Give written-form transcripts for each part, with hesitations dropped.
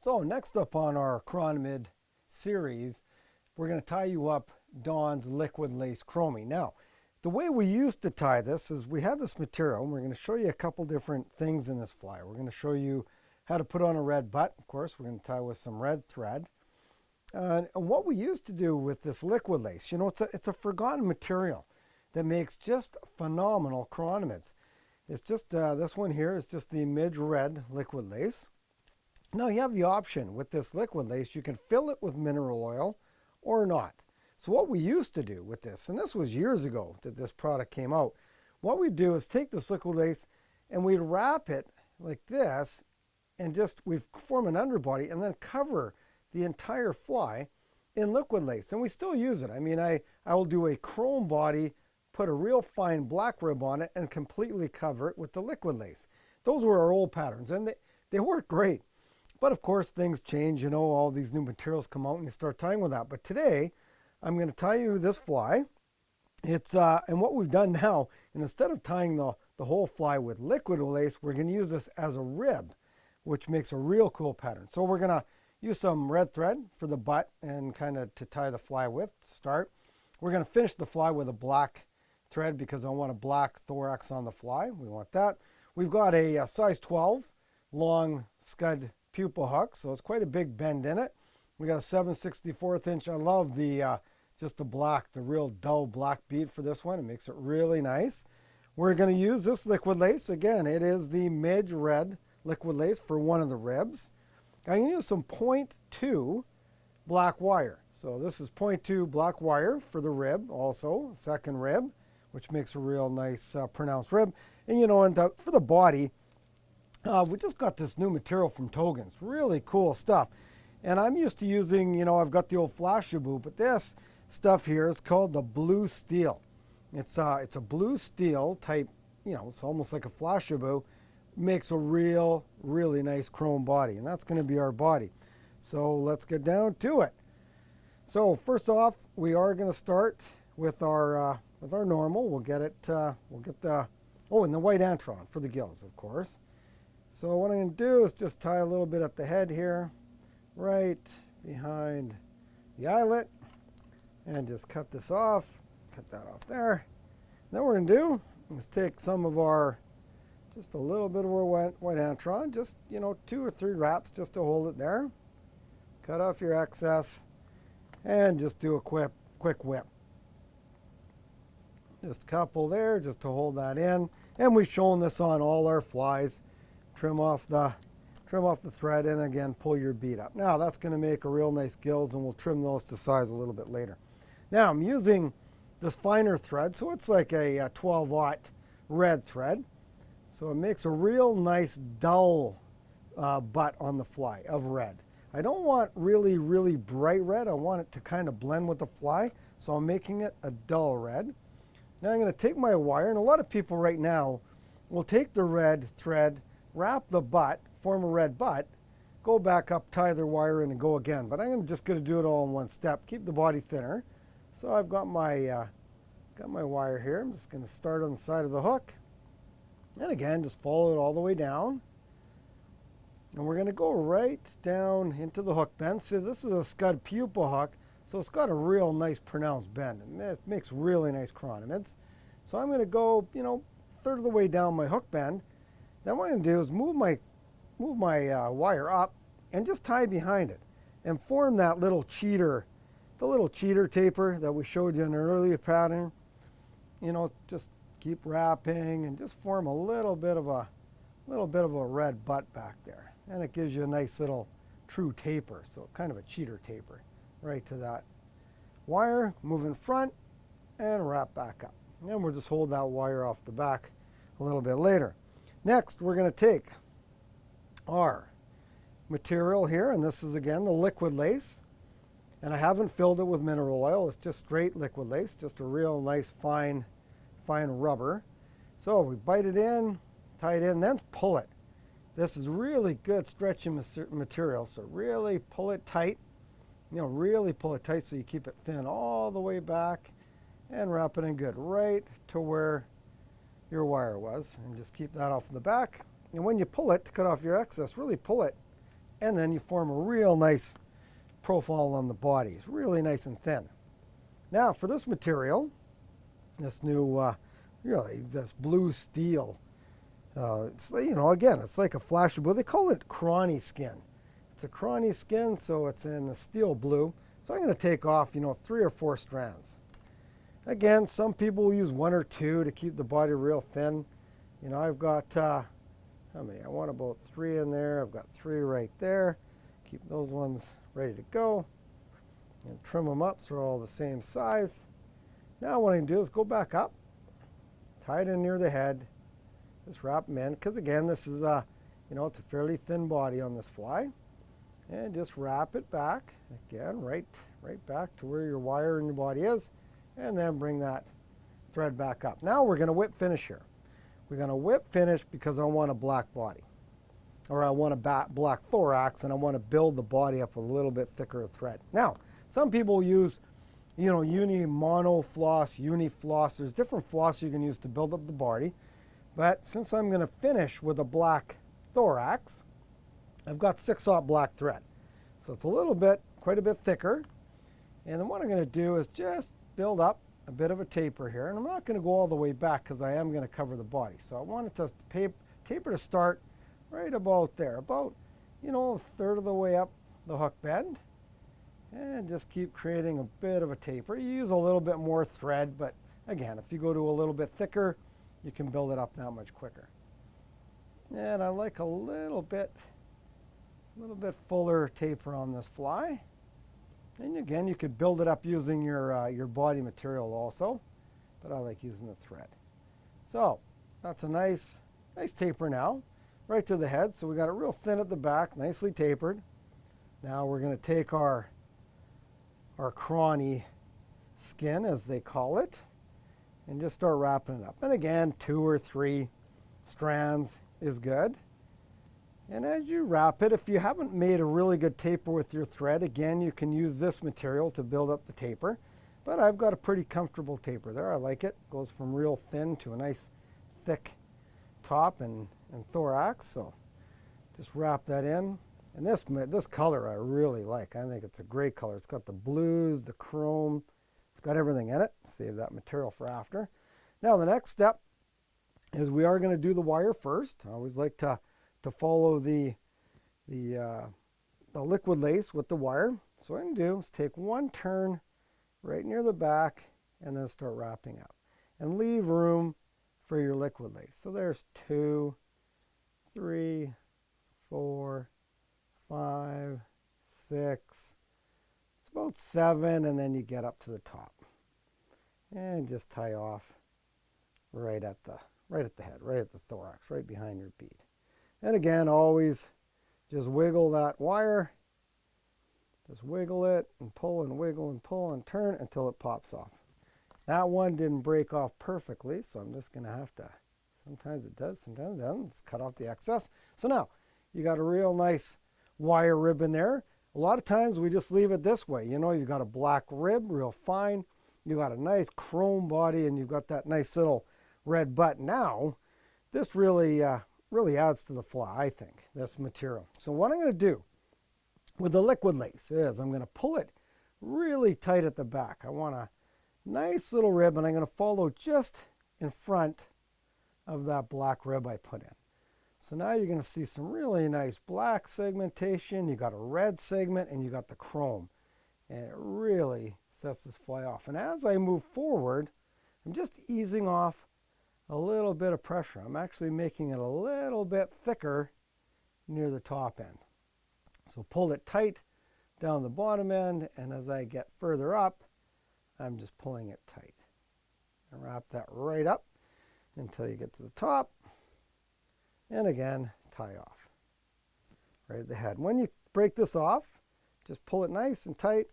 So next up on our Chironomid series, we're going to tie you up Dawn's liquid lace Chromie. Now, the way we used to tie this is we had this material, and we're going to show you a couple different things in this fly. We're going to show you how to put on a red butt. Of course, we're going to tie with some red thread. And what we used to do with this liquid lace, it's a forgotten material that makes just phenomenal chironomids. It's just, this one here is just the midge red liquid lace. Now you have the option with this liquid lace, you can fill it with mineral oil or not. So what we used to do with this, and this was years ago that this product came out, what we do is take this liquid lace and we'd wrap it like this and we'd form an underbody and then cover the entire fly in liquid lace. And we still use it. I mean, I will do a chrome body, put a real fine black rib on it and completely cover it with the liquid lace. Those were our old patterns and they work great. But of course things change, all these new materials come out and you start tying with that. But today I'm going to tie you this fly. And what we've done now, and instead of tying the whole fly with liquid lace, we're going to use this as a rib, which makes a real cool pattern. So we're going to use some red thread for the butt and kind of to tie the fly with to start. We're going to finish the fly with a black thread because I want a black thorax on the fly. We want that. We've got a size 12 long scud pupa hook, so it's quite a big bend in it. We got a 7/64 inch. I love the just the black, the real dull black bead for this one. It makes it really nice. We're going to use this liquid lace. Again, it is the midge red liquid lace for one of the ribs. I'm going to use some 0.2 black wire. So this is 0.2 black wire for the rib, also second rib, which makes a real nice pronounced rib. And for the body, we just got this new material from Togens, really cool stuff. And I'm used to using, I've got the old Flashaboo, but this stuff here is called the blue steel. It's a blue steel type, it's almost like a Flashaboo, makes a really nice chrome body, and that's going to be our body. So let's get down to it. So first off, we are going to start with our normal. We'll get the and the white antron for the gills, of course. So what I'm going to do is just tie a little bit at the head here, right behind the eyelet, and just cut this off, cut that off there. Then what we're going to do is take some of just a little bit of our white antron, just, 2 or 3 wraps just to hold it there. Cut off your excess and just do a quick whip. Just a couple there just to hold that in. And we've shown this on all our flies. Trim off the thread and again pull your bead up. Now that's going to make a real nice gills, and we'll trim those to size a little bit later. Now I'm using this finer thread, so it's like a 12-aught red thread. So it makes a real nice dull butt on the fly of red. I don't want really bright red. I want it to kind of blend with the fly, so I'm making it a dull red. Now I'm going to take my wire, and a lot of people right now will take the red thread, wrap the butt, form a red butt, go back up, tie their wire in, and go again. But I'm just going to do it all in one step, keep the body thinner. So I've got my wire here. I'm just going to start on the side of the hook. And again, just follow it all the way down. And we're going to go right down into the hook bend. See, this is a scud pupa hook, so it's got a real nice pronounced bend. It makes really nice chironomids. So I'm going to go, third of the way down my hook bend. Then what I'm going to do is move my wire up and just tie behind it and form that little cheater, the little cheater taper that we showed you in an earlier pattern. Just keep wrapping and just form a little bit of a red butt back there, and it gives you a nice little true taper, so kind of a cheater taper right to that wire. Move in front and wrap back up, and we'll just hold that wire off the back a little bit later. Next, we're going to take our material here, and this is again the liquid lace, and I haven't filled it with mineral oil. It's just straight liquid lace, just a real nice fine rubber. So we bite it in, tie it in, then pull it. This is really good stretching material, so really pull it tight. Really pull it tight so you keep it thin all the way back, and wrap it in good right to where your wire was, and just keep that off in the back. And when you pull it to cut off your excess, really pull it and then you form a real nice profile on the body. It's really nice and thin. Now for this material, this new, really this blue steel, it's, you know, again, it's like a flash of blue. They call it Chromie skin. It's a Chromie skin, so it's in the steel blue. So I'm going to take off, you know, 3 or 4 strands. Again, some people will use 1 or 2 to keep the body real thin. You know, I've got, how many? I want about 3 in there. I've got 3 right there. Keep those ones ready to go. And trim them up so they're all the same size. Now what I can do is go back up, tie it in near the head, just wrap them in, because again, this is a, you know, it's a fairly thin body on this fly. And just wrap it back, again, right back to where your wire in your body is, and then bring that thread back up. Now we're going to whip finish here. We're going to whip finish because I want a black body, or I want a black thorax, and I want to build the body up with a little bit thicker thread. Now, some people use, you know, mono floss, uni floss. There's different floss you can use to build up the body. But since I'm going to finish with a black thorax, I've got 6/0 black thread. So it's a little bit, quite a bit thicker. And then what I'm going to do is just build up a bit of a taper here. And I'm not going to go all the way back because I am going to cover the body. So I want it to taper to start right about there, about, you know, 1/3 of the way up the hook bend. And just keep creating a bit of a taper. You use a little bit more thread, but again, if you go to a little bit thicker, you can build it up that much quicker. And I like a little bit fuller taper on this fly. And again, you could build it up using your body material also, but I like using the thread. So that's a nice taper now, right to the head. So we got it real thin at the back, nicely tapered. Now we're going to take our Chromie skin, as they call it, and just start wrapping it up. And again, 2 or 3 strands is good. And as you wrap it, if you haven't made a really good taper with your thread, again, you can use this material to build up the taper. But I've got a pretty comfortable taper there. I like it. Goes from real thin to a nice thick top and thorax. So just wrap that in. And this color I really like. I think it's a great color. It's got the blues, the chrome. It's got everything in it. Save that material for after. Now the next step is we are going to do the wire first. I always like to follow the liquid lace with the wire. So what I'm going to do is take 1 turn right near the back and then start wrapping up. And leave room for your liquid lace. So there's 2, 3, 4, 5, 6, it's about 7, and then you get up to the top. And just tie off right at the head, right at the thorax, right behind your bead. And again, always just wiggle that wire. Just wiggle it and pull and wiggle and pull and turn until it pops off. That one didn't break off perfectly, so I'm just going to have to, sometimes it does, sometimes it doesn't. Let's cut off the excess. So now you got a real nice wire rib in there. A lot of times we just leave it this way. You know, you've got a black rib, real fine. You've got a nice chrome body, and you've got that nice little red butt. Now, this really adds to the fly, I think, this material. So what I'm going to do with the liquid lace is I'm going to pull it really tight at the back. I want a nice little rib, and I'm going to follow just in front of that black rib I put in. So now you're going to see some really nice black segmentation. You got a red segment, and you got the chrome. And it really sets this fly off. And as I move forward, I'm just easing off a little bit of pressure. I'm actually making it a little bit thicker near the top end. So pull it tight down the bottom end, and as I get further up, I'm just pulling it tight. And wrap that right up until you get to the top. And again, tie off right at the head. When you break this off, just pull it nice and tight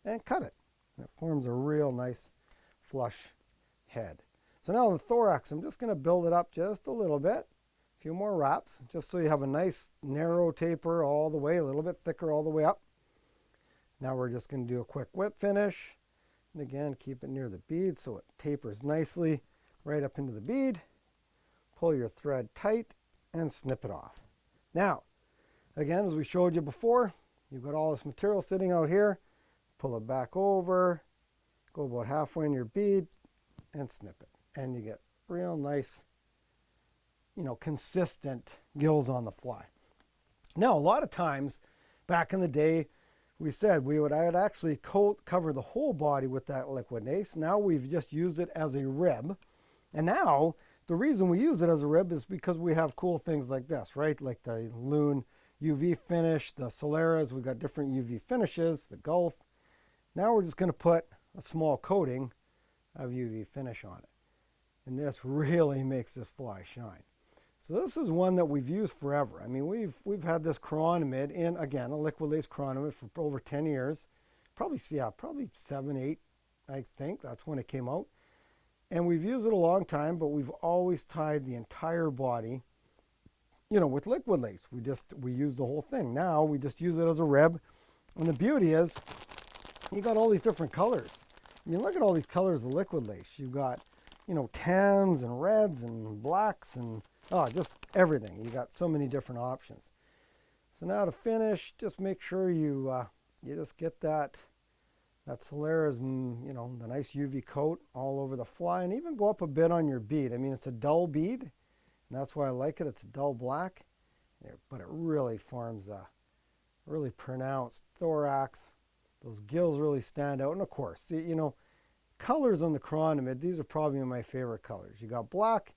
and cut it. And it forms a real nice flush head. So now the thorax, I'm just going to build it up just a little bit. A few more wraps, just so you have a nice narrow taper all the way, a little bit thicker all the way up. Now we're just going to do a quick whip finish. And again, keep it near the bead so it tapers nicely right up into the bead. Pull your thread tight and snip it off. Now, Again, as we showed you before, you've got all this material sitting out here. Pull it back over, go about halfway in your bead, and snip it. And you get real nice, consistent gills on the fly. Now, a lot of times, back in the day, we said I would actually cover the whole body with that liquid lace. Now we've just used it as a rib. And now, the reason we use it as a rib is because we have cool things like this, right? Like the Loon UV finish, the Solaras, we've got different UV finishes, the Gulf. Now we're just going to put a small coating of UV finish on it. And this really makes this fly shine. So this is one that we've used forever. I mean, we've had this Chironomid in, again, a liquid lace Chironomid for over 10 years. Probably 7, 8, I think. That's when it came out. And we've used it a long time, but we've always tied the entire body, with liquid lace. We use the whole thing. Now we just use it as a rib. And the beauty is, you got all these different colors. I mean, look at all these colors of liquid lace. You've got, tans and reds and blacks and just everything. You got so many different options. So now to finish, just make sure you just get that Solara's, the nice UV coat all over the fly, and even go up a bit on your bead. I mean, it's a dull bead, and that's why I like it. It's a dull black, but it really forms a really pronounced thorax. Those gills really stand out. And of course, colors on the Chironomid, these are probably my favorite colors. You got black,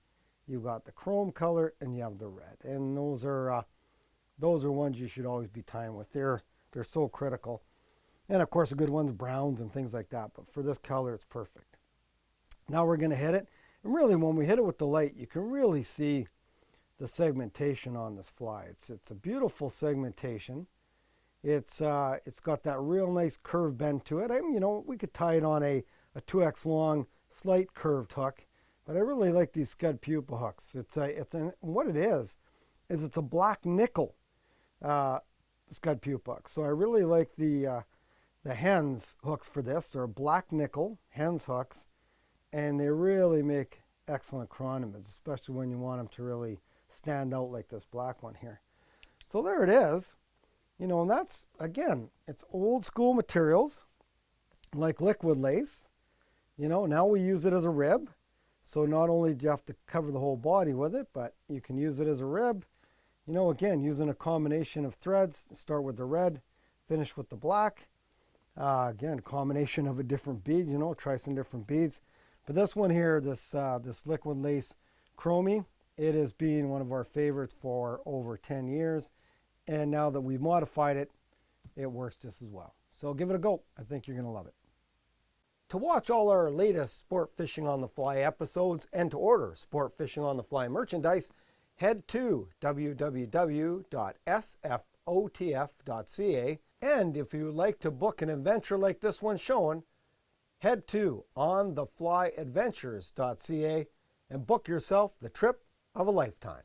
you got the chrome color, and you have the red. And those are ones you should always be tying with. They're so critical. And of course, a good one's browns and things like that. But for this color, it's perfect. Now we're going to hit it. And really, when we hit it with the light, you can really see the segmentation on this fly. It's a beautiful segmentation. It's got that real nice curved bend to it. We could tie it on a 2x long, slight curved hook. But I really like these scud pupa hooks. What it is it's a black nickel scud pupa hook. So I really like the hens hooks for this. They're black nickel hens hooks, and they really make excellent Chironomids, especially when you want them to really stand out like this black one here. So there it is. And that's, again, it's old school materials like liquid lace. Now we use it as a rib. So not only do you have to cover the whole body with it, but you can use it as a rib. Again, using a combination of threads. Start with the red, finish with the black. Again, combination of a different bead, try some different beads. But this one here, this liquid lace Chromie, it has been one of our favorites for over 10 years. And now that we've modified it, it works just as well. So give it a go. I think you're going to love it. To watch all our latest Sport Fishing on the Fly episodes and to order Sport Fishing on the Fly merchandise, head to www.sfotf.ca. And if you would like to book an adventure like this one shown, head to ontheflyadventures.ca and book yourself the trip of a lifetime.